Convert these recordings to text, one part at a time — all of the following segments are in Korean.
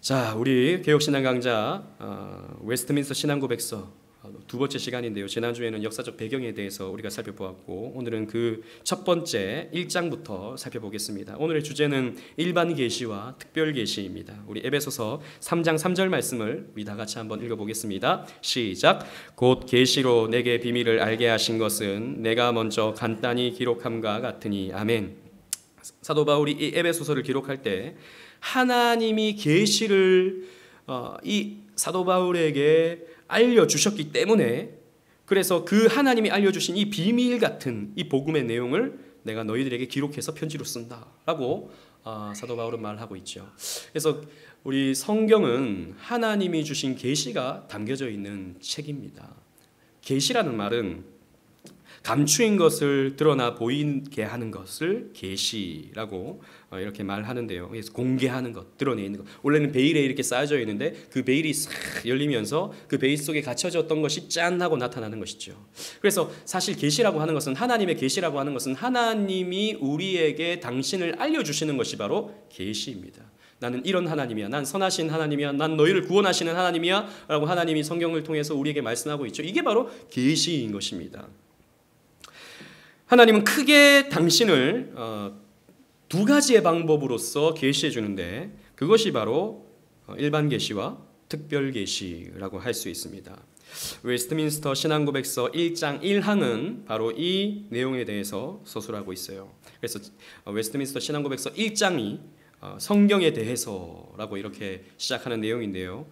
자, 우리 개혁신앙 강좌 웨스트민스터 신앙고백서 두 번째 시간인데요. 지난주에는 역사적 배경에 대해서 우리가 살펴보았고, 오늘은 그 첫 번째 1장부터 살펴보겠습니다. 오늘의 주제는 일반 계시와 특별 계시입니다. 우리 에베소서 3장 3절 말씀을 우리 다 같이 한번 읽어보겠습니다. 시작. 곧 계시로 내게 비밀을 알게 하신 것은 내가 먼저 간단히 기록함과 같으니. 아멘. 사도 바울이 이 에베소서를 기록할 때 하나님이 계시를 이 사도 바울에게 알려주셨기 때문에, 그래서 그 하나님이 알려주신 이 비밀 같은 이 복음의 내용을 내가 너희들에게 기록해서 편지로 쓴다라고 사도 바울은 말하고 있죠. 그래서 우리 성경은 하나님이 주신 계시가 담겨져 있는 책입니다. 계시라는 말은 감추인 것을 드러나 보이게 하는 것을 계시라고 이렇게 말하는데요. 그래서 공개하는 것, 드러내는 것. 원래는 베일에 이렇게 쌓여져 있는데 그 베일이 싹 열리면서 그 베일 속에 갇혀졌던 것이 짠 하고 나타나는 것이죠. 그래서 사실 계시라고 하는 것은, 하나님의 계시라고 하는 것은 하나님이 우리에게 당신을 알려주시는 것이 바로 계시입니다. 나는 이런 하나님이야, 난 선하신 하나님이야, 난 너희를 구원하시는 하나님이야 라고 하나님이 성경을 통해서 우리에게 말씀하고 있죠. 이게 바로 계시인 것입니다. 하나님은 크게 당신을 두 가지의 방법으로서 계시해 주는데, 그것이 바로 일반 계시와 특별 계시라고 할 수 있습니다. 웨스트민스터 신앙고백서 1장 1항은 바로 이 내용에 대해서 서술하고 있어요. 그래서 웨스트민스터 신앙고백서 1장이 성경에 대해서라고 이렇게 시작하는 내용인데요.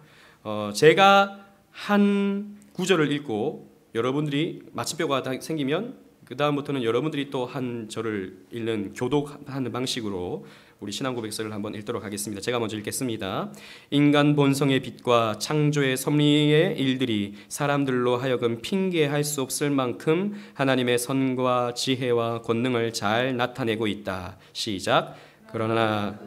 제가 한 구절을 읽고 여러분들이 마침표가 생기면 그 다음부터는 여러분들이 또 한 절을 읽는 교독하는 방식으로 우리 신앙고백서를 한번 읽도록 하겠습니다. 제가 먼저 읽겠습니다. 인간 본성의 빛과 창조의 섭리의 일들이 사람들로 하여금 핑계할 수 없을 만큼 하나님의 선과 지혜와 권능을 잘 나타내고 있다. 시작. 그러나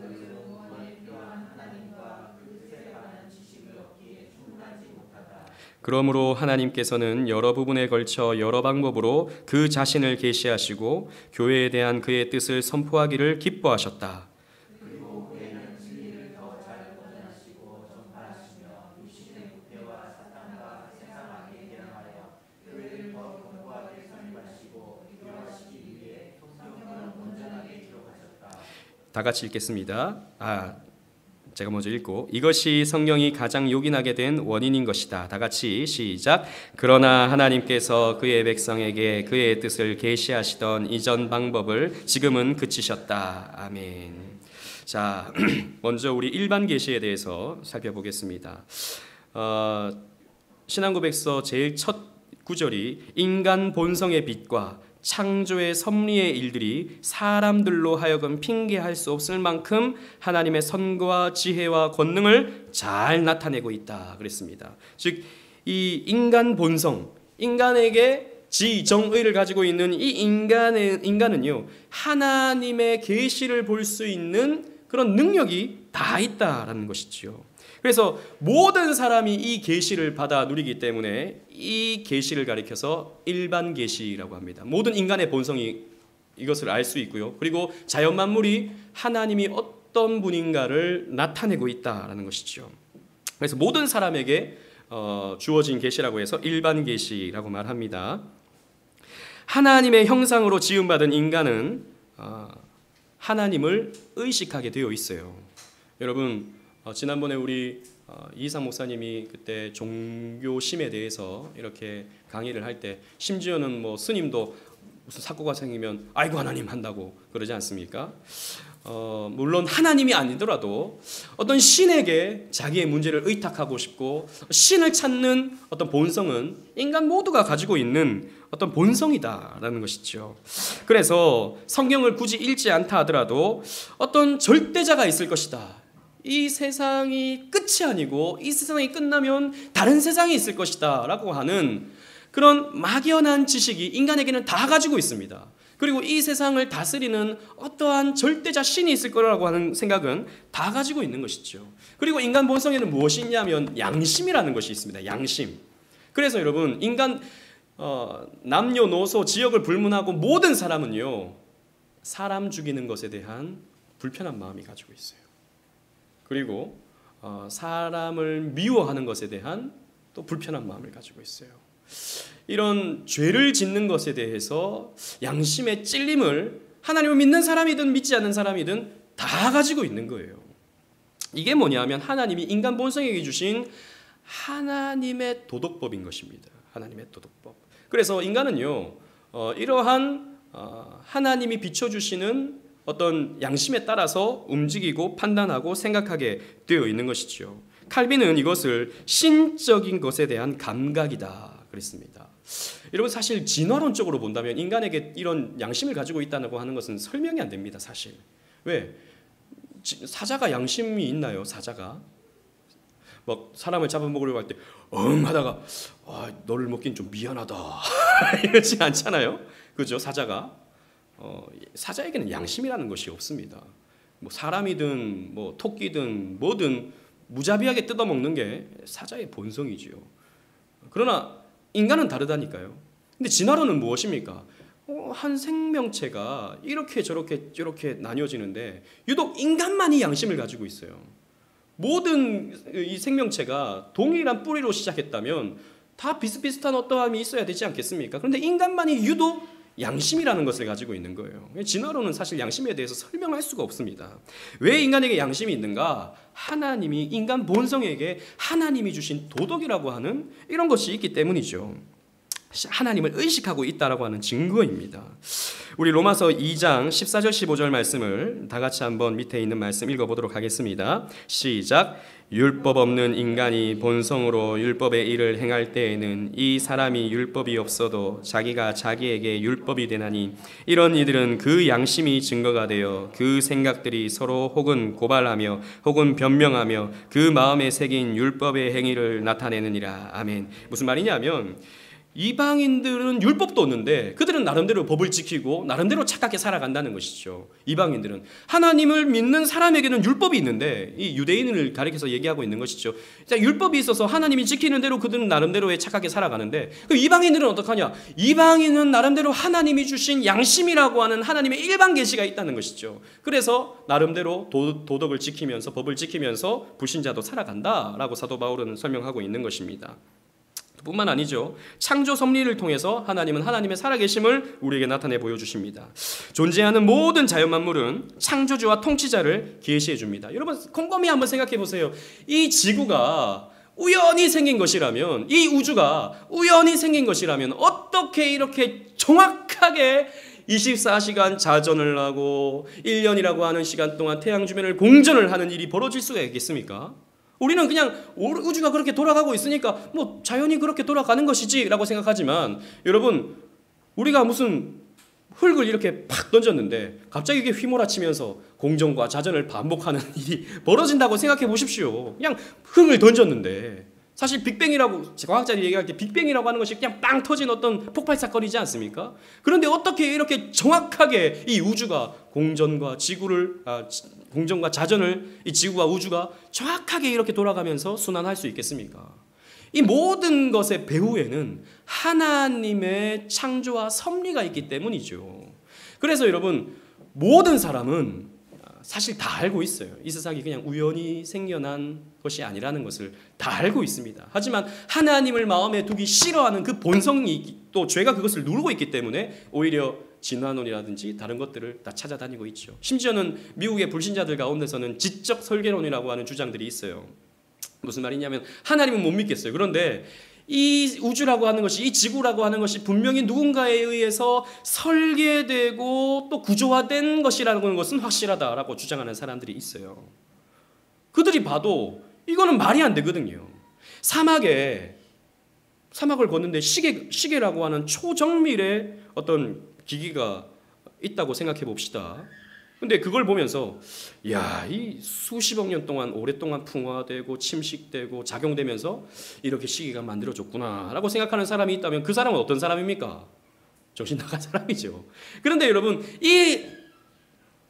그러므로 하나님께서는 여러 부분에 걸쳐 여러 방법으로 그 자신을 계시하시고 교회에 대한 그의 뜻을 선포하기를 기뻐하셨다. 그리고 그에는 진리를 더 잘 보존하시고 전파하시며 육신의 부패와 사탄과 세상 악에 대항하여 교회를 더 견고하게 설립하시고 위로하시기 위해 성경을 온전하게 기록하셨다. 다 같이 읽겠습니다. 제가 먼저 읽고, 이것이 성경이 가장 요긴하게 된 원인인 것이다. 다 같이 시작. 그러나 하나님께서 그의 백성에게 그의 뜻을 계시하시던 이전 방법을 지금은 그치셨다. 아멘. 자, 먼저 우리 일반 계시에 대해서 살펴보겠습니다. 신앙고백서 제일 첫 구절이 인간 본성의 빛과 창조의 섭리의 일들이 사람들로 하여금 핑계할 수 없을 만큼 하나님의 선과 지혜와 권능을 잘 나타내고 있다 그랬습니다. 즉, 이 인간 본성, 인간에게 지정의를 가지고 있는 이 인간은요, 하나님의 계시를 볼 수 있는 그런 능력이 다 있다라는 것이지요. 그래서 모든 사람이 이 계시를 받아 누리기 때문에 이 계시를 가리켜서 일반 계시라고 합니다. 모든 인간의 본성이 이것을 알 수 있고요. 그리고 자연 만물이 하나님이 어떤 분인가를 나타내고 있다라는 것이죠. 그래서 모든 사람에게 주어진 계시라고 해서 일반 계시라고 말합니다. 하나님의 형상으로 지음받은 인간은 하나님을 의식하게 되어 있어요. 여러분, 지난번에 우리 이상 목사님이 그때 종교심에 대해서 이렇게 강의를 할 때, 심지어는 뭐 스님도 무슨 사고가 생기면 아이고 하나님 한다고 그러지 않습니까? 물론 하나님이 아니더라도 어떤 신에게 자기의 문제를 의탁하고 싶고 신을 찾는 어떤 본성은 인간 모두가 가지고 있는 어떤 본성이다라는 것이죠. 그래서 성경을 굳이 읽지 않다 하더라도 어떤 절대자가 있을 것이다. 이 세상이 끝이 아니고 이 세상이 끝나면 다른 세상이 있을 것이다 라고 하는 그런 막연한 지식이 인간에게는 다 가지고 있습니다. 그리고 이 세상을 다스리는 어떠한 절대자 신이 있을 거라고 하는 생각은 다 가지고 있는 것이죠. 그리고 인간 본성에는 무엇이 있냐면 양심이라는 것이 있습니다. 양심. 그래서 여러분, 인간 남녀노소 지역을 불문하고 모든 사람은요, 사람 죽이는 것에 대한 불편한 마음이 가지고 있어요. 그리고 사람을 미워하는 것에 대한 또 불편한 마음을 가지고 있어요. 이런 죄를 짓는 것에 대해서 양심의 찔림을 하나님을 믿는 사람이든 믿지 않는 사람이든 다 가지고 있는 거예요. 이게 뭐냐면 하나님이 인간 본성에게 주신 하나님의 도덕법인 것입니다. 하나님의 도덕법. 그래서 인간은요, 이러한 하나님이 비춰주시는 어떤 양심에 따라서 움직이고 판단하고 생각하게 되어 있는 것이죠. 칼빈은 이것을 신적인 것에 대한 감각이다 그랬습니다. 여러분, 사실 진화론적으로 본다면 인간에게 이런 양심을 가지고 있다고 하는 것은 설명이 안 됩니다. 사실. 왜? 사자가 양심이 있나요? 사자가 막 사람을 잡아먹으려고 할 때 하다가 너를 먹긴 좀 미안하다 이러지 않잖아요. 그죠? 사자가 사자에게는 양심이라는 것이 없습니다. 뭐 사람이든 뭐 토끼든 뭐든 무자비하게 뜯어먹는 게 사자의 본성이지요. 그러나 인간은 다르다니까요. 근데 진화론은 무엇입니까? 한 생명체가 이렇게 저렇게 나뉘어지는데 유독 인간만이 양심을 가지고 있어요. 모든 이 생명체가 동일한 뿌리로 시작했다면 다 비슷비슷한 어떠함이 있어야 되지 않겠습니까? 그런데 인간만이 유독 양심이라는 것을 가지고 있는 거예요. 진화론은 사실 양심에 대해서 설명할 수가 없습니다. 왜 인간에게 양심이 있는가? 하나님이 인간 본성에게 하나님이 주신 도덕이라고 하는 이런 것이 있기 때문이죠. 하나님을 의식하고 있다라고 하는 증거입니다. 우리 로마서 2장 14절 15절 말씀을 다 같이 한번 밑에 있는 말씀 읽어보도록 하겠습니다. 시작. 율법 없는 인간이 본성으로 율법의 일을 행할 때에는 이 사람이 율법이 없어도 자기가 자기에게 율법이 되나니 이런 이들은 그 양심이 증거가 되어 그 생각들이 서로 혹은 고발하며 혹은 변명하며 그 마음에 새긴 율법의 행위를 나타내느니라. 아멘. 무슨 말이냐면 이방인들은 율법도 없는데 그들은 나름대로 법을 지키고 나름대로 착하게 살아간다는 것이죠. 이방인들은 하나님을 믿는 사람에게는 율법이 있는데 이 유대인을 가리켜서 얘기하고 있는 것이죠. 율법이 있어서 하나님이 지키는 대로 그들은 나름대로 착하게 살아가는데 그 이방인들은 어떡하냐? 이방인은 나름대로 하나님이 주신 양심이라고 하는 하나님의 일반 계시가 있다는 것이죠. 그래서 나름대로 도덕을 지키면서 법을 지키면서 불신자도 살아간다라고 사도 바울은 설명하고 있는 것입니다. 뿐만 아니죠. 창조 섭리를 통해서 하나님은 하나님의 살아계심을 우리에게 나타내 보여주십니다. 존재하는 모든 자연만물은 창조주와 통치자를 계시해 줍니다. 여러분 곰곰이 한번 생각해 보세요. 이 지구가 우연히 생긴 것이라면, 이 우주가 우연히 생긴 것이라면 어떻게 이렇게 정확하게 24시간 자전을 하고 1년이라고 하는 시간 동안 태양 주변을 공전을 하는 일이 벌어질 수가 있겠습니까? 우리는 그냥 우주가 그렇게 돌아가고 있으니까 뭐 자연이 그렇게 돌아가는 것이지라고 생각하지만 여러분 우리가 무슨 흙을 이렇게 팍 던졌는데 갑자기 이게 휘몰아치면서 공전과 자전을 반복하는 일이 벌어진다고 생각해 보십시오. 그냥 흙을 던졌는데 사실 빅뱅이라고 과학자들이 얘기할 때 빅뱅이라고 하는 것이 그냥 빵 터진 어떤 폭발 사건이지 않습니까? 그런데 어떻게 이렇게 정확하게 이 우주가 공전과 자전을 이 지구와 우주가 정확하게 이렇게 돌아가면서 순환할 수 있겠습니까? 이 모든 것의 배후에는 하나님의 창조와 섭리가 있기 때문이죠. 그래서 여러분 모든 사람은 사실 다 알고 있어요. 이 세상이 그냥 우연히 생겨난 것이 아니라는 것을 다 알고 있습니다. 하지만 하나님을 마음에 두기 싫어하는 그 본성이 또 죄가 그것을 누르고 있기 때문에 오히려 진화론이라든지 다른 것들을 다 찾아다니고 있죠. 심지어는 미국의 불신자들 가운데서는 지적 설계론이라고 하는 주장들이 있어요. 무슨 말이냐면 하나님은 못 믿겠어요. 그런데 이 우주라고 하는 것이, 이 지구라고 하는 것이 분명히 누군가에 의해서 설계되고 또 구조화된 것이라는 것은 확실하다라고 주장하는 사람들이 있어요. 그들이 봐도 이거는 말이 안 되거든요. 사막을 걷는데 시계라고 하는 초정밀의 어떤 기기가 있다고 생각해 봅시다. 근데 그걸 보면서 이 수십억 년 동안 오랫동안 풍화되고 침식되고 작용되면서 이렇게 시계가 만들어졌구나라고 생각하는 사람이 있다면 그 사람은 어떤 사람입니까? 정신 나간 사람이죠. 그런데 여러분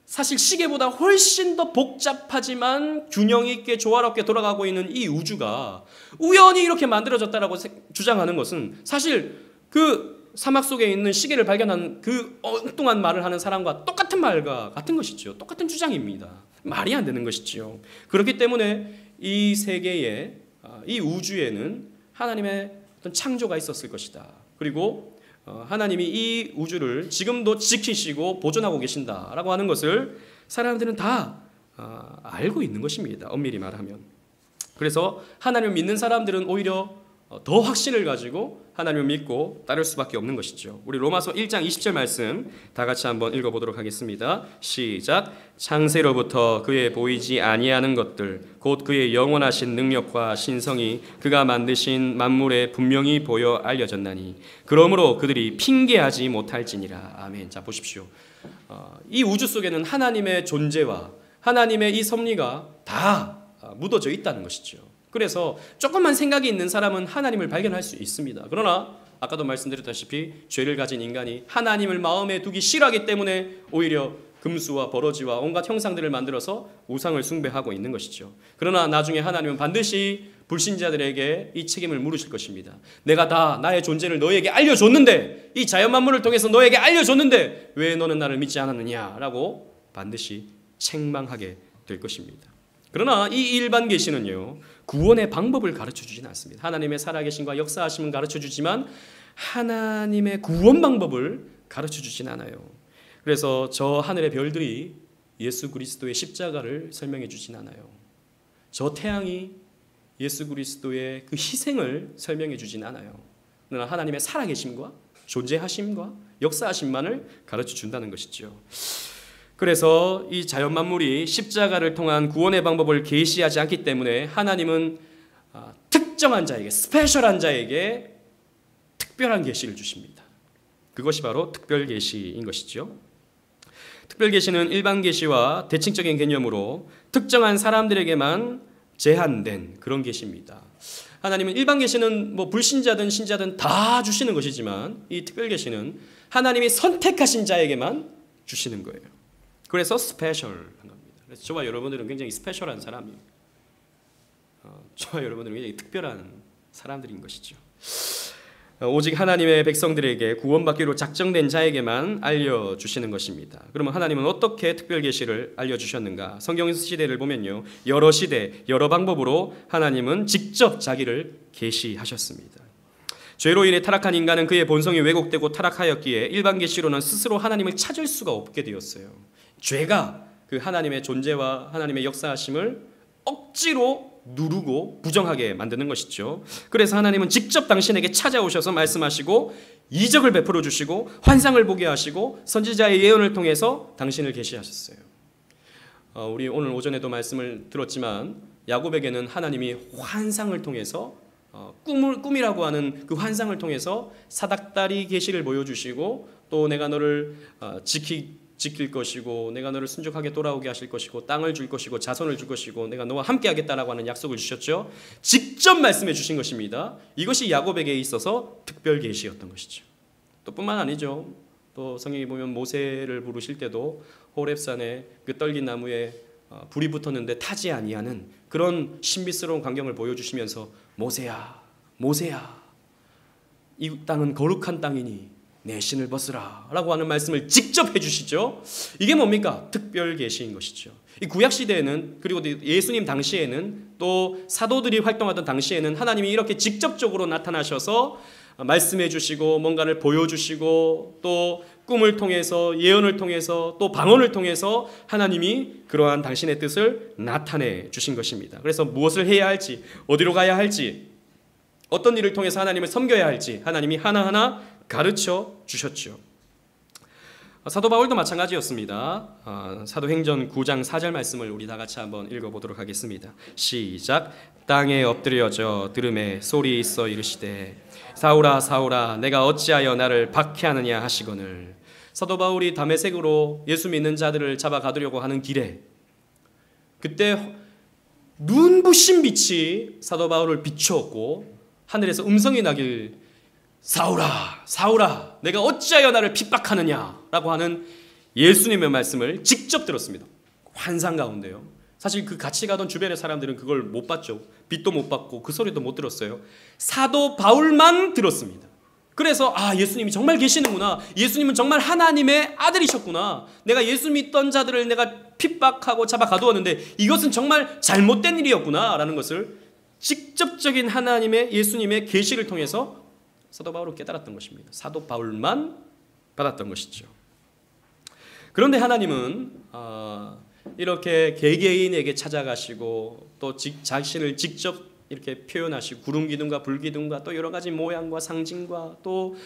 사실 시계보다 훨씬 더 복잡하지만 균형 있게 조화롭게 돌아가고 있는 이 우주가 우연히 이렇게 만들어졌다라고 주장하는 것은 사실 그 사막 속에 있는 시계를 발견한 그 엉뚱한 말을 하는 사람과 똑같은 말과 같은 것이죠. 똑같은 주장입니다. 말이 안 되는 것이죠. 그렇기 때문에 이 세계에, 이 우주에는 하나님의 어떤 창조가 있었을 것이다. 그리고 하나님이 이 우주를 지금도 지키시고 보존하고 계신다라고 하는 것을 사람들은 다 알고 있는 것입니다. 엄밀히 말하면. 그래서 하나님을 믿는 사람들은 오히려 더 확신을 가지고 하나님을 믿고 따를 수밖에 없는 것이죠. 우리 로마서 1장 20절 말씀 다 같이 한번 읽어보도록 하겠습니다. 시작. 창세로부터 그의 보이지 아니하는 것들 곧 그의 영원하신 능력과 신성이 그가 만드신 만물에 분명히 보여 알려졌나니 그러므로 그들이 핑계하지 못할지니라. 아멘. 자, 보십시오. 이 우주 속에는 하나님의 존재와 하나님의 이 섭리가 다 묻어져 있다는 것이죠. 그래서 조금만 생각이 있는 사람은 하나님을 발견할 수 있습니다. 그러나 아까도 말씀드렸다시피 죄를 가진 인간이 하나님을 마음에 두기 싫어하기 때문에 오히려 금수와 버러지와 온갖 형상들을 만들어서 우상을 숭배하고 있는 것이죠. 그러나 나중에 하나님은 반드시 불신자들에게 이 책임을 물으실 것입니다. 내가 다 나의 존재를 너에게 알려줬는데, 이 자연 만물을 통해서 너에게 알려줬는데 왜 너는 나를 믿지 않았느냐라고 반드시 책망하게 될 것입니다. 그러나 이 일반 계시는요, 구원의 방법을 가르쳐주진 않습니다. 하나님의 살아계심과 역사하심은 가르쳐주지만 하나님의 구원 방법을 가르쳐주진 않아요. 그래서 저 하늘의 별들이 예수 그리스도의 십자가를 설명해 주진 않아요. 저 태양이 예수 그리스도의 그 희생을 설명해 주진 않아요. 그러나 하나님의 살아계심과 존재하심과 역사하심만을 가르쳐 준다는 것이죠. 그래서 이 자연 만물이 십자가를 통한 구원의 방법을 계시하지 않기 때문에 하나님은 특정한 자에게, 스페셜한 자에게 특별한 계시를 주십니다. 그것이 바로 특별 계시인 것이죠. 특별 계시는 일반 계시와 대칭적인 개념으로 특정한 사람들에게만 제한된 그런 계시입니다. 하나님은 일반 계시는 뭐 불신자든 신자든 다 주시는 것이지만 이 특별 계시는 하나님이 선택하신 자에게만 주시는 거예요. 그래서 스페셜한 겁니다. 그래서 저와 여러분들은 굉장히 스페셜한 사람이에요. 저와 여러분들은 굉장히 특별한 사람들인 것이죠. 오직 하나님의 백성들에게 구원받기로 작정된 자에게만 알려주시는 것입니다. 그러면 하나님은 어떻게 특별 계시를 알려주셨는가? 성경 시대를 보면요, 여러 시대, 여러 방법으로 하나님은 직접 자기를 계시하셨습니다. 죄로 인해 타락한 인간은 그의 본성이 왜곡되고 타락하였기에 일반 계시로는 스스로 하나님을 찾을 수가 없게 되었어요. 죄가 그 하나님의 존재와 하나님의 역사하심을 억지로 누르고 부정하게 만드는 것이죠. 그래서 하나님은 직접 당신에게 찾아오셔서 말씀하시고 이적을 베풀어 주시고 환상을 보게 하시고 선지자의 예언을 통해서 당신을 계시하셨어요. 우리 오늘 오전에도 말씀을 들었지만 야곱에게는 하나님이 환상을 통해서 꿈이라고 하는 그 환상을 통해서 사닥다리 계시를 보여주시고 또 내가 너를 지킬 것이고 내가 너를 순종하게 돌아오게 하실 것이고 땅을 줄 것이고 자손을 줄 것이고 내가 너와 함께 하겠다라고 하는 약속을 주셨죠. 직접 말씀해 주신 것입니다. 이것이 야곱에게 있어서 특별 계시였던 것이죠. 또 뿐만 아니죠. 또 성경에 보면 모세를 부르실 때도 호렙산에 그 떨긴 나무에 불이 붙었는데 타지 아니하는 그런 신비스러운 광경을 보여주시면서 모세야 모세야 이 땅은 거룩한 땅이니 내 신을 벗으라 라고 하는 말씀을 직접 해주시죠. 이게 뭡니까? 특별 계시인 것이죠. 이 구약시대에는 그리고 예수님 당시에는 또 사도들이 활동하던 당시에는 하나님이 이렇게 직접적으로 나타나셔서 말씀해 주시고 뭔가를 보여주시고 또 꿈을 통해서 예언을 통해서 또 방언을 통해서 하나님이 그러한 당신의 뜻을 나타내 주신 것입니다. 그래서 무엇을 해야 할지 어디로 가야 할지 어떤 일을 통해서 하나님을 섬겨야 할지 하나님이 하나하나 가르쳐 주셨죠. 사도 바울도 마찬가지였습니다. 사도행전 9장 4절 말씀을 우리 다 같이 한번 읽어보도록 하겠습니다. 시작. 땅에 엎드려져 들음에 소리 있어 이르시되 사울아 사울아 내가 어찌하여 나를 박해하느냐 하시거늘. 사도 바울이 다메섹으로 예수 믿는 자들을 잡아가두려고 하는 길에 그때 눈부신 빛이 사도 바울을 비추었고 하늘에서 음성이 나길 사울아 사울아 내가 어찌하여 나를 핍박하느냐라고 하는 예수님의 말씀을 직접 들었습니다. 환상 가운데요. 사실 그 같이 가던 주변의 사람들은 그걸 못 봤죠. 빛도 못 봤고 그 소리도 못 들었어요. 사도 바울만 들었습니다. 그래서 예수님이 정말 계시는구나. 예수님은 정말 하나님의 아들이셨구나. 내가 예수 믿던 자들을 내가 핍박하고 잡아 가두었는데 이것은 정말 잘못된 일이었구나 라는 것을 직접적인 하나님의 예수님의 계시를 통해서 사도 바울은 깨달았던 것입니다. 사도 바울만 받았던 것이죠. 그런데 하나님은 이렇게 개개인에게 찾아가시고 또 자신을 직접 이렇게 표현하시고 구름 기둥과 불 기둥과 또 여러 가지 모양과 상징과 또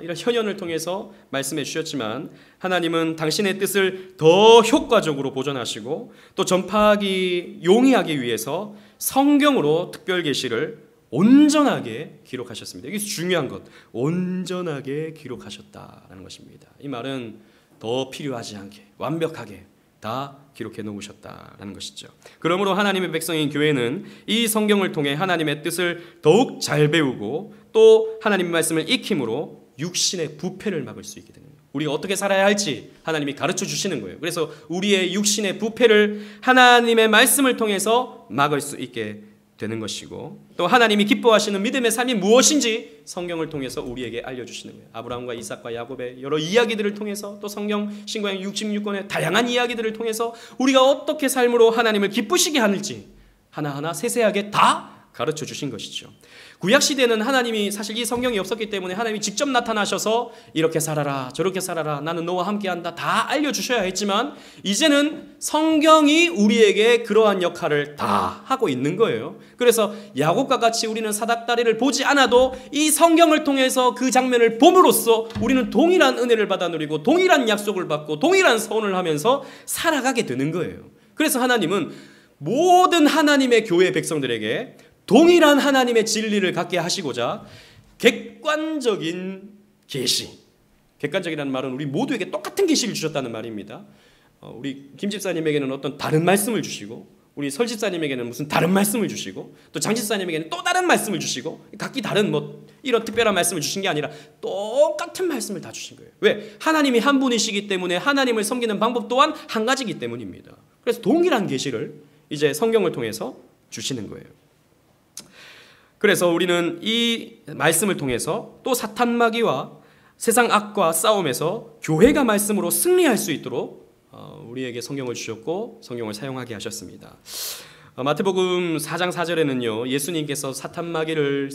이런 현현을 통해서 말씀해 주셨지만 하나님은 당신의 뜻을 더 효과적으로 보존하시고 또 전파하기 용이하기 위해서 성경으로 특별 계시를 온전하게 기록하셨습니다. 여기서 중요한 것, 온전하게 기록하셨다라는 것입니다. 이 말은 더 필요하지 않게 완벽하게 다 기록해 놓으셨다라는 것이죠. 그러므로 하나님의 백성인 교회는 이 성경을 통해 하나님의 뜻을 더욱 잘 배우고 또 하나님의 말씀을 익힘으로 육신의 부패를 막을 수 있게 되는 거예요. 우리가 어떻게 살아야 할지 하나님이 가르쳐 주시는 거예요. 그래서 우리의 육신의 부패를 하나님의 말씀을 통해서 막을 수 있게 되는 것이고 또 하나님이 기뻐하시는 믿음의 삶이 무엇인지 성경을 통해서 우리에게 알려주시는 거예요. 아브라함과 이삭과 야곱의 여러 이야기들을 통해서 또 성경 신구약 66권의 다양한 이야기들을 통해서 우리가 어떻게 삶으로 하나님을 기쁘시게 하는지 하나하나 세세하게 다 가르쳐 주신 것이죠. 구약시대는 하나님이 사실 이 성경이 없었기 때문에 하나님이 직접 나타나셔서 이렇게 살아라 저렇게 살아라 나는 너와 함께한다 다 알려주셔야 했지만 이제는 성경이 우리에게 그러한 역할을 다 하고 있는 거예요. 그래서 야곱과 같이 우리는 사닥다리를 보지 않아도 이 성경을 통해서 그 장면을 봄으로써 우리는 동일한 은혜를 받아 누리고 동일한 약속을 받고 동일한 서원을 하면서 살아가게 되는 거예요. 그래서 하나님은 모든 하나님의 교회 백성들에게 동일한 하나님의 진리를 갖게 하시고자 객관적인 계시, 객관적이라는 말은 우리 모두에게 똑같은 계시를 주셨다는 말입니다. 우리 김 집사님에게는 어떤 다른 말씀을 주시고 우리 설 집사님에게는 무슨 다른 말씀을 주시고 또 장 집사님에게는 또 다른 말씀을 주시고 각기 다른 이런 특별한 말씀을 주신 게 아니라 똑같은 말씀을 다 주신 거예요. 왜? 하나님이 한 분이시기 때문에 하나님을 섬기는 방법 또한 한 가지이기 때문입니다. 그래서 동일한 계시를 이제 성경을 통해서 주시는 거예요. 그래서 우리는 이 말씀을 통해서 또 사탄 마귀와 세상 악과 싸움에서 교회가 말씀으로 승리할 수 있도록 우리에게 성경을 주셨고 성경을 사용하게 하셨습니다. 마태복음 4장 4절에는요 예수님께서 사탄 마귀를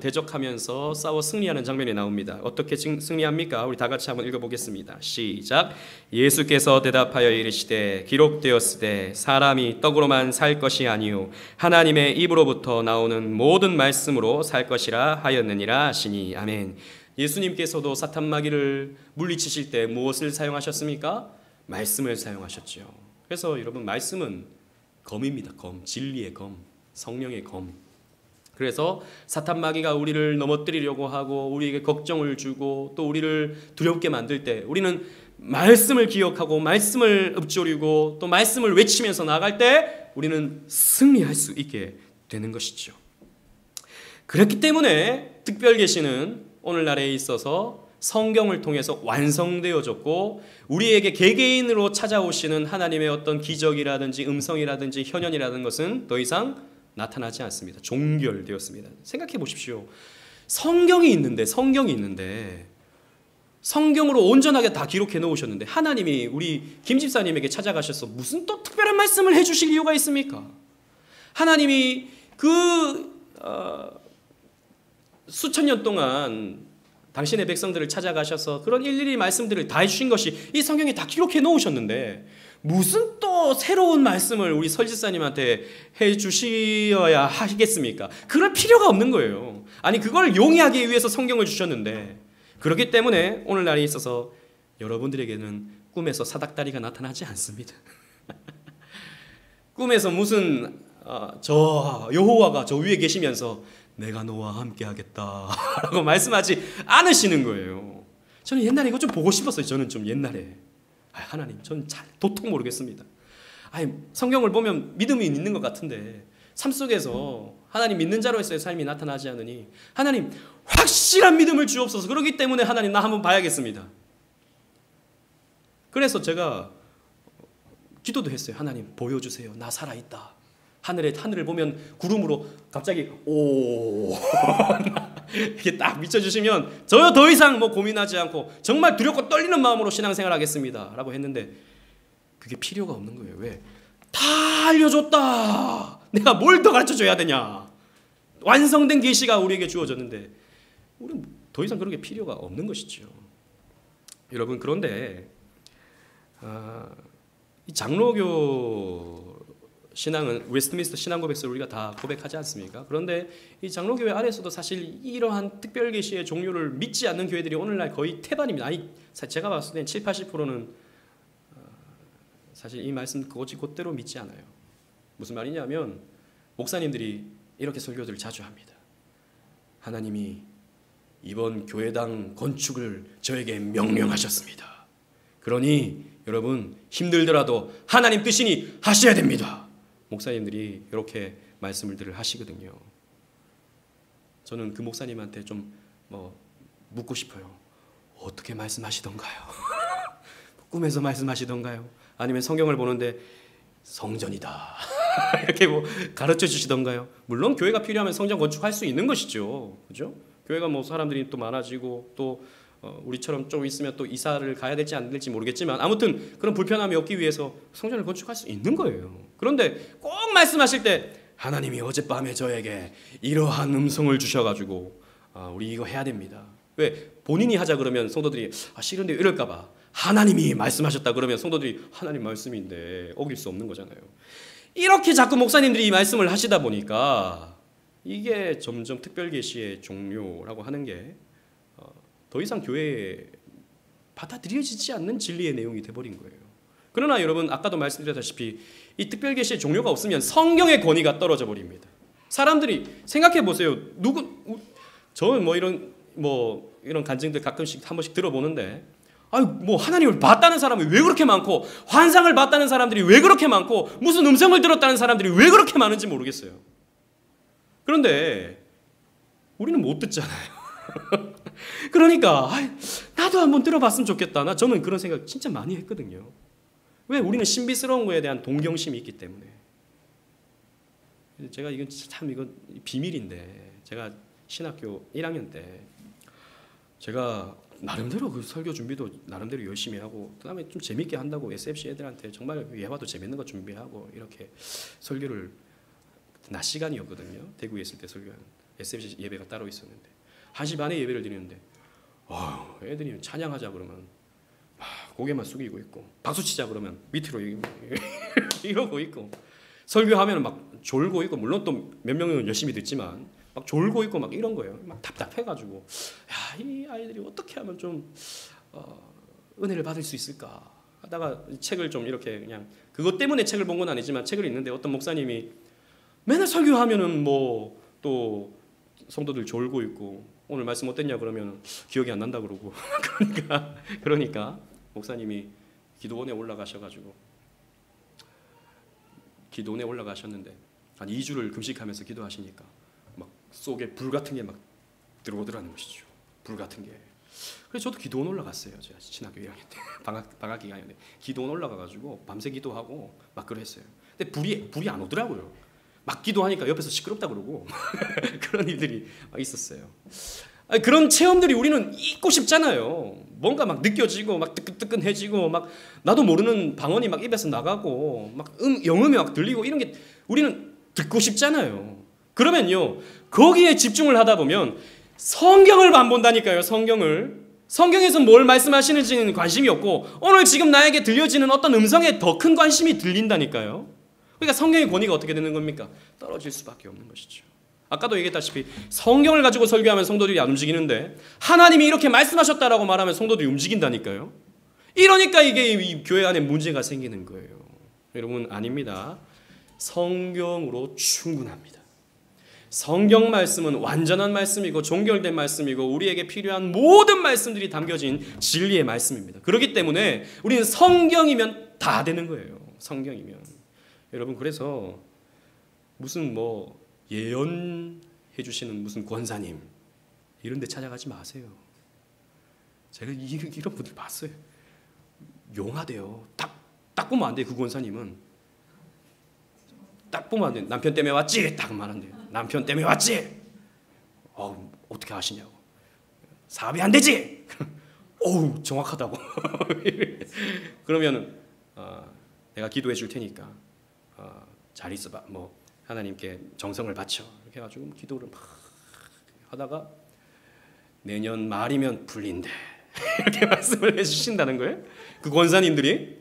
대적하면서 싸워 승리하는 장면이 나옵니다. 어떻게 승리합니까? 우리 다 같이 한번 읽어보겠습니다. 시작. 예수께서 대답하여 이르시되 기록되었으되 사람이 떡으로만 살 것이 아니요 하나님의 입으로부터 나오는 모든 말씀으로 살 것이라 하였느니라 하시니 아멘. 예수님께서도 사탄 마귀를 물리치실 때 무엇을 사용하셨습니까? 말씀을 사용하셨죠. 그래서 여러분 말씀은 검입니다. 검, 진리의 검, 성령의 검. 그래서 사탄 마귀가 우리를 넘어뜨리려고 하고 우리에게 걱정을 주고 또 우리를 두렵게 만들 때 우리는 말씀을 기억하고 말씀을 읊조리고 또 말씀을 외치면서 나아갈 때 우리는 승리할 수 있게 되는 것이죠. 그렇기 때문에 특별 계시는 오늘날에 있어서 성경을 통해서 완성되어졌고 우리에게 개개인으로 찾아오시는 하나님의 어떤 기적이라든지 음성이라든지 현현이라는 것은 더 이상 나타나지 않습니다. 종결되었습니다. 생각해 보십시오. 성경이 있는데 성경으로 온전하게 다 기록해 놓으셨는데 하나님이 우리 김 집사님에게 찾아가셔서 무슨 또 특별한 말씀을 해주실 이유가 있습니까? 하나님이 수천 년 동안 당신의 백성들을 찾아가셔서 그런 일일이 말씀들을 다 해주신 것이 이 성경에 다 기록해 놓으셨는데 무슨 또 새로운 말씀을 우리 설지사님한테 해주셔야 하겠습니까? 그럴 필요가 없는 거예요. 아니 그걸 용이하기 위해서 성경을 주셨는데 그렇기 때문에 오늘날에 있어서 여러분들에게는 꿈에서 사닥다리가 나타나지 않습니다. 꿈에서 무슨 저 여호와가 저 위에 계시면서 내가 너와 함께 하겠다 라고 말씀하지 않으시는 거예요. 저는 옛날에 이거 좀 보고 싶었어요. 저는 좀 옛날에 하나님 저는 잘 도통 모르겠습니다. 성경을 보면 믿음이 있는 것 같은데 삶 속에서 하나님 믿는 자로서의 삶이 나타나지 않으니 하나님 확실한 믿음을 주옵소서. 그렇기 때문에 하나님 나 한번 봐야겠습니다. 그래서 제가 기도도 했어요. 하나님 보여주세요. 나 살아있다. 하늘을 보면 구름으로 갑자기 이렇게 딱 비춰주시면 저 더 이상 뭐 고민하지 않고 정말 두렵고 떨리는 마음으로 신앙생활 하겠습니다 라고 했는데 그게 필요가 없는 거예요. 왜? 다 알려줬다. 내가 뭘 더 가르쳐줘야 되냐. 완성된 계시가 우리에게 주어졌는데 우리는 더 이상 그런 게 필요가 없는 것이죠. 여러분, 그런데 이 장로교 신앙은 웨스트민스터 신앙 고백서를 우리가 다 고백하지 않습니까? 그런데 이 장로교회 안에서도 사실 이러한 특별 계시의 종류를 믿지 않는 교회들이 오늘날 거의 태반입니다. 아니, 제가 봤을 땐 70-80%는 사실 이 말씀 곧대로 믿지 않아요. 무슨 말이냐면 목사님들이 이렇게 설교들을 자주 합니다. 하나님이 이번 교회당 건축을 저에게 명령하셨습니다. 그러니 여러분 힘들더라도 하나님 뜻이니 하셔야 됩니다. 목사님들이 이렇게 말씀을 늘 하시거든요. 저는 그 목사님한테 좀 묻고 싶어요. 어떻게 말씀하시던가요? 꿈에서 말씀하시던가요? 아니면 성경을 보는데 성전이다 이렇게 가르쳐 주시던가요? 물론 교회가 필요하면 성전 건축할 수 있는 것이죠. 그죠? 교회가 사람들이 또 많아지고 또 우리처럼 좀 있으면 또 이사를 가야 될지 안 될지 모르겠지만 아무튼 그런 불편함이 없기 위해서 성전을 건축할 수 있는 거예요. 그런데 꼭 말씀하실 때 하나님이 어젯밤에 저에게 이러한 음성을 주셔가지고 우리 이거 해야 됩니다. 왜? 본인이 하자 그러면 성도들이 싫은데 이럴까 봐. 하나님이 말씀하셨다 그러면 성도들이 하나님 말씀인데 어길 수 없는 거잖아요. 이렇게 자꾸 목사님들이 이 말씀을 하시다 보니까 이게 점점 특별계시의 종류라고 하는 게 더 이상 교회에 받아들여지지 않는 진리의 내용이 돼버린 거예요. 그러나 여러분, 아까도 말씀드렸다시피 이 특별계시의 종류가 없으면 성경의 권위가 떨어져 버립니다. 사람들이 생각해 보세요. 저는 이런 간증들 가끔씩 한 번씩 들어보는데 하나님을 봤다는 사람이 왜 그렇게 많고 환상을 봤다는 사람들이 왜 그렇게 많고 무슨 음성을 들었다는 사람들이 왜 그렇게 많은지 모르겠어요. 그런데 우리는 못 듣잖아요. 그러니까 나도 한번 들어봤으면 좋겠다. 저는 그런 생각 진짜 많이 했거든요. 왜? 우리는 신비스러운 거에 대한 동경심이 있기 때문에. 제가 이건 비밀인데 제가 신학교 1학년 때 제가 나름대로 그 설교 준비도 나름대로 열심히 하고 그다음에 좀 재밌게 한다고 SFC 애들한테 정말 예화도 재밌는 거 준비하고 이렇게 설교를 낮 시간이었거든요. 대구에 있을 때 설교하는 SFC 예배가 따로 있었는데 1시 반에 예배를 드리는데 애들이 찬양하자 그러면 고개만 숙이고 있고 박수치자 그러면 밑으로 이러고 있고 설교하면 막 졸고 있고 물론 또 몇 명은 열심히 듣지만 막 졸고 있고 막 이런 거예요. 막 답답해가지고 이 아이들이 어떻게 하면 좀 은혜를 받을 수 있을까 하다가 책을 좀 이렇게 그냥 그것 때문에 책을 본 건 아니지만 책을 읽는데 어떤 목사님이 맨날 설교하면은 또 성도들 졸고 있고 오늘 말씀 어땠냐 그러면 기억이 안 난다 그러고 그러니까 목사님이 기도원에 올라가셨는데 한 2주를 금식하면서 기도하시니까 막 속에 불 같은 게 막 들어오더라는 것이죠. 불 같은 게. 그래서 저도 기도원 올라갔어요. 제가 신학교 1학년 때 방학 기간인데 기도원 올라가가지고 밤새 기도하고 막 그랬어요. 근데 불이 안 오더라고요. 막 기도하니까 옆에서 시끄럽다 그러고 그런 일들이 있었어요. 그런 체험들이 우리는 잊고 싶잖아요. 뭔가 막 느껴지고 막 뜨끈뜨끈해지고 막 나도 모르는 방언이 막 입에서 나가고 막 영음이 막 들리고 이런 게 우리는 듣고 싶잖아요. 그러면요 거기에 집중을 하다 보면 성경을 안 본다니까요. 성경에서 뭘 말씀하시는지는 관심이 없고 오늘 지금 나에게 들려지는 어떤 음성에 더 큰 관심이 들린다니까요. 그러니까 성경의 권위가 어떻게 되는 겁니까? 떨어질 수밖에 없는 것이죠. 아까도 얘기했다시피 성경을 가지고 설교하면 성도들이 안 움직이는데 하나님이 이렇게 말씀하셨다라고 말하면 성도들이 움직인다니까요. 이러니까 이게 이 교회 안에 문제가 생기는 거예요. 여러분, 아닙니다. 성경으로 충분합니다. 성경 말씀은 완전한 말씀이고 종결된 말씀이고 우리에게 필요한 모든 말씀들이 담겨진 진리의 말씀입니다. 그렇기 때문에 우리는 성경이면 다 되는 거예요. 성경이면. 여러분, 그래서 무슨 예언해 주시는 무슨 권사님 이런 데 찾아가지 마세요. 제가 이런 분들 봤어요. 용하대요. 딱 보면 안 돼요. 그 권사님은 딱 보면 안 돼요. 남편 때문에 왔지? 딱 말한대요. 남편 때문에 왔지? 어떻게 아시냐고. 사업이 안 되지. 어우 정확하다고. 그러면은 내가 기도해 줄 테니까 잘 있어봐. 뭐 하나님께 정성을 바쳐. 이렇게 해가지고 기도를 막 하다가 내년 말이면 풀린대. 이렇게 말씀을 해주신다는 거예요. 그 권사님들이.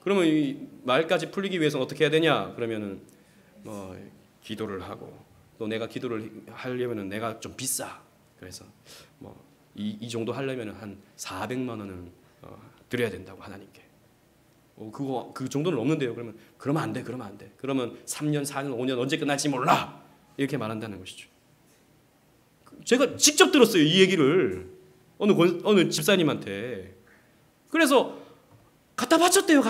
그러면 이 말까지 풀리기 위해서는 어떻게 해야 되냐? 그러면은 기도를 하고 또 내가 기도를 하려면은 내가 좀 비싸. 그래서 이 정도 하려면은 한 400만 원은 드려야 된다고 하나님께. 그 정도는 없는데요. 그러면 안 돼. 그러면 3년, 4년, 5년 언제 끝날지 몰라. 이렇게 말한다는 것이죠. 제가 직접 들었어요. 이 얘기를 어느 집사님한테. 그래서 갖다 바쳤대요.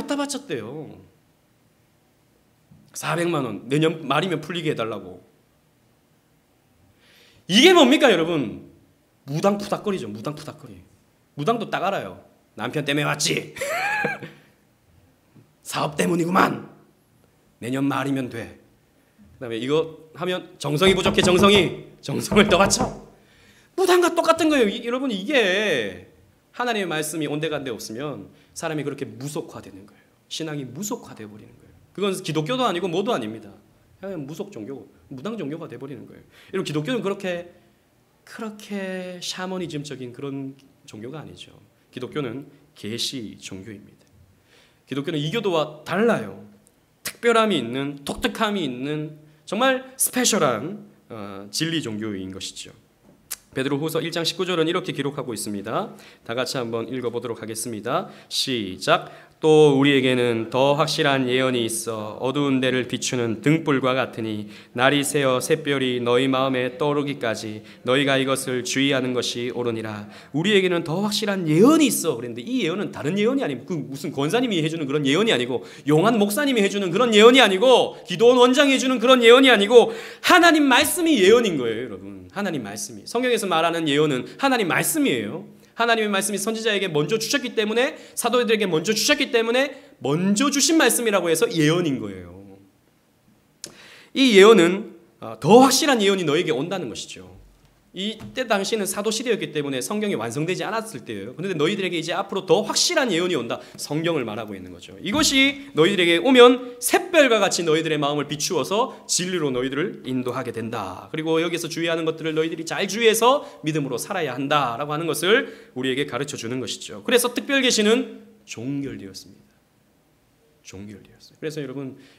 400만 원 내년 말이면 풀리게 해달라고. 이게 뭡니까 여러분? 무당푸닥거리죠. 무당푸닥거리. 무당도 딱 알아요. 남편 때문에 왔지. 사업 때문이구만. 내년 말이면 돼. 그다음에 이거 하면 정성이 부족해. 정성을 더 바쳐. 무당과 똑같은 거예요. 여러분 이게 하나님의 말씀이 온데간데 없으면 사람이 그렇게 무속화되는 거예요. 신앙이 무속화돼 버리는 거예요. 그건 기독교도 아니고 뭐도 아닙니다. 그냥 무속 종교, 무당 종교가 돼 버리는 거예요. 여러분 기독교는 그렇게 샤머니즘적인 그런 종교가 아니죠. 기독교는 계시 종교입니다. 기독교는 이교도와 달라요. 특별함이 있는, 독특함이 있는 정말 스페셜한 진리 종교인 것이죠. 베드로후서 1장 19절은 이렇게 기록하고 있습니다. 다 같이 한번 읽어보도록 하겠습니다. 시작. 또 우리에게는 더 확실한 예언이 있어 어두운 데를 비추는 등불과 같으니 날이 새어 샛별이 너희 마음에 떠오르기까지 너희가 이것을 주의하는 것이 옳으니라. 우리에게는 더 확실한 예언이 있어. 그런데 이 예언은 다른 예언이 아니고 무슨 권사님이 해주는 그런 예언이 아니고 용한 목사님이 해주는 그런 예언이 아니고 기도원 원장이 해주는 그런 예언이 아니고 하나님 말씀이 예언인 거예요. 여러분 하나님 말씀이 성경에서 말하는 예언은 하나님 말씀이에요. 하나님의 말씀이 선지자에게 먼저 주셨기 때문에 사도들에게 먼저 주셨기 때문에 먼저 주신 말씀이라고 해서 예언인 거예요. 이 예언은 더 확실한 예언이 너에게 온다는 것이죠. 이때 당시는 사도 시대였기 때문에 성경이 완성되지 않았을 때예요. 그런데 너희들에게 이제 앞으로 더 확실한 예언이 온다. 성경을 말하고 있는 거죠. 이것이 너희들에게 오면 샛별과 같이 너희들의 마음을 비추어서 진리로 너희들을 인도하게 된다. 그리고 여기서 주의하는 것들을 너희들이 잘 주의해서 믿음으로 살아야 한다라고 하는 것을 우리에게 가르쳐 주는 것이죠. 그래서 특별 계시는 종결되었습니다. 종결되었어요. 그래서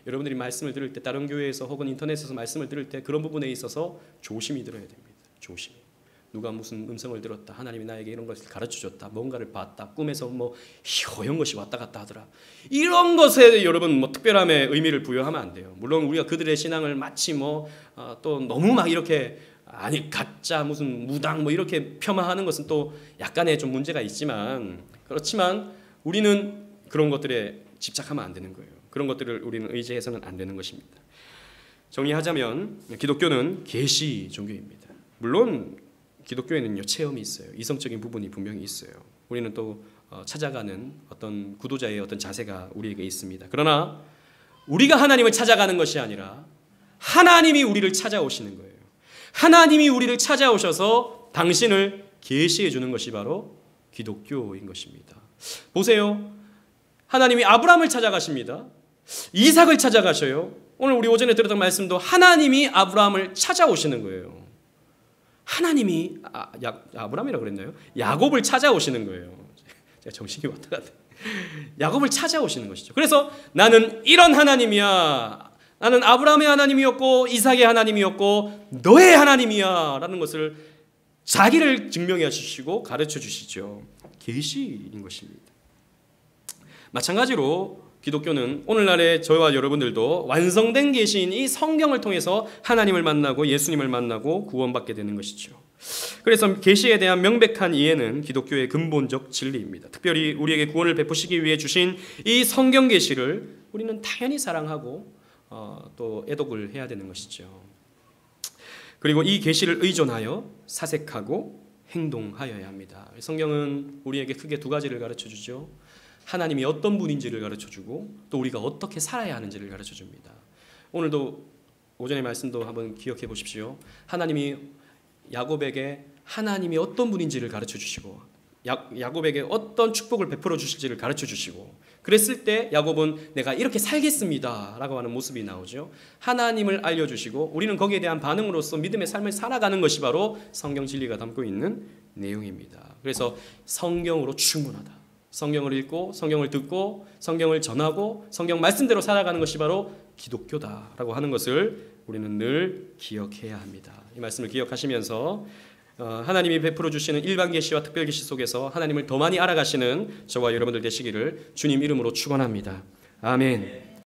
여러분들이 말씀을 들을 때 다른 교회에서 혹은 인터넷에서 말씀을 들을 때 그런 부분에 있어서 조심히 들어야 됩니다. 조심히. 누가 무슨 음성을 들었다. 하나님이 나에게 이런 것을 가르쳐줬다. 뭔가를 봤다. 꿈에서 허연 것이 왔다 갔다 하더라. 이런 것에 여러분 특별함의 의미를 부여하면 안 돼요. 물론 우리가 그들의 신앙을 마치 또 너무 막 이렇게 가짜 무슨 무당 이렇게 폄하하는 것은 또 약간의 좀 문제가 있지만 그렇지만 우리는 그런 것들에 집착하면 안 되는 거예요. 그런 것들을 우리는 의지해서는 안 되는 것입니다. 정리하자면 기독교는 계시 종교입니다. 물론 기독교에는요 체험이 있어요. 이성적인 부분이 분명히 있어요. 우리는 또 찾아가는 어떤 구도자의 어떤 자세가 우리에게 있습니다. 그러나 우리가 하나님을 찾아가는 것이 아니라 하나님이 우리를 찾아오시는 거예요. 하나님이 우리를 찾아오셔서 당신을 계시해 주는 것이 바로 기독교인 것입니다. 보세요. 하나님이 아브라함을 찾아가십니다. 이삭을 찾아가셔요. 오늘 우리 오전에 들었던 말씀도 하나님이 아브라함을 찾아오시는 거예요. 하나님이 아브라함이라고 그랬나요? 야곱을 찾아오시는 거예요. 제가 정신이 왔다 갔다. 야곱을 찾아오시는 것이죠. 그래서 나는 이런 하나님이야. 나는 아브라함의 하나님이었고 이삭의 하나님이었고 너의 하나님이야 라는 것을 자기를 증명해 주시고 가르쳐 주시죠. 계시인 것입니다. 마찬가지로 기독교는 오늘날의 저와 여러분들도 완성된 계시인 이 성경을 통해서 하나님을 만나고 예수님을 만나고 구원받게 되는 것이죠. 그래서 계시에 대한 명백한 이해는 기독교의 근본적 진리입니다. 특별히 우리에게 구원을 베푸시기 위해 주신 이 성경 계시를 우리는 당연히 사랑하고 또 애독을 해야 되는 것이죠. 그리고 이 계시를 의존하여 사색하고 행동하여야 합니다. 성경은 우리에게 크게 두 가지를 가르쳐 주죠. 하나님이 어떤 분인지를 가르쳐주고 또 우리가 어떻게 살아야 하는지를 가르쳐줍니다. 오늘도 오전의 말씀도 한번 기억해 보십시오. 하나님이 야곱에게 하나님이 어떤 분인지를 가르쳐 주시고 야곱에게 어떤 축복을 베풀어 주실지를 가르쳐 주시고 그랬을 때 야곱은 내가 이렇게 살겠습니다 라고 하는 모습이 나오죠. 하나님을 알려주시고 우리는 거기에 대한 반응으로서 믿음의 삶을 살아가는 것이 바로 성경 진리가 담고 있는 내용입니다. 그래서 성경으로 충분하다. 성경을 읽고 성경을 듣고 성경을 전하고 성경 말씀대로 살아가는 것이 바로 기독교다라고 하는 것을 우리는 늘 기억해야 합니다. 이 말씀을 기억하시면서 하나님이 베풀어 주시는 일반 계시와 특별 계시 속에서 하나님을 더 많이 알아가시는 저와 여러분들 되시기를 주님 이름으로 축원합니다. 아멘.